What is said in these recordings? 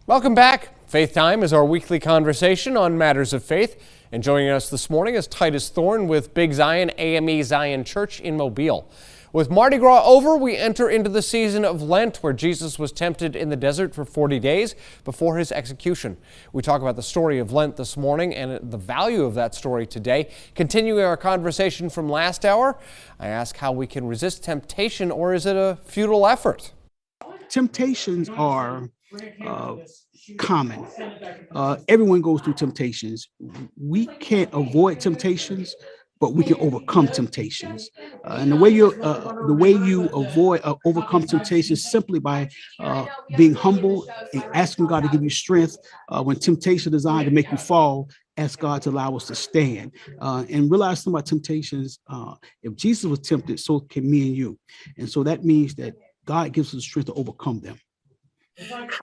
Welcome back. Faith Time is our weekly conversation on matters of faith. And joining us this morning is Titus Thorne with Big Zion AME Zion Church in Mobile. With Mardi Gras over, we enter into the season of Lent, where Jesus was tempted in the desert for 40 days before his execution. We talk about the story of Lent this morning and the value of that story today. Continuing our conversation from last hour, I ask how we can resist temptation, or is it a futile effort? Temptations are common. Everyone goes through temptations. We can't avoid temptations, but we can overcome temptations. And the way you overcome temptations simply by being humble and asking God to give you strength. When temptation is designed to make you fall, ask God to allow us to stand and realize something about temptations. If Jesus was tempted, so can me and you. And so that means that God gives us the strength to overcome them.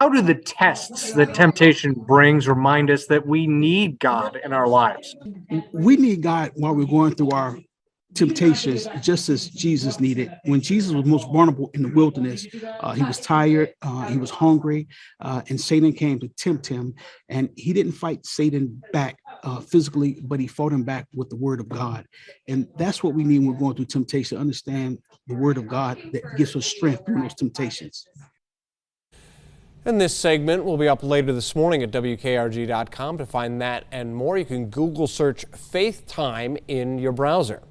How do the tests that temptation brings remind us that we need God in our lives? We need God while we're going through our temptations, just as Jesus needed. When Jesus was most vulnerable in the wilderness, he was tired, he was hungry, and Satan came to tempt him. And he didn't fight Satan back physically, but he fought him back with the word of God. And that's what we need when we're going through temptation, to understand the word of God that gives us strength through those temptations. And this segment will be up later this morning at WKRG.com. To find that and more, you can Google search Faith Time in your browser.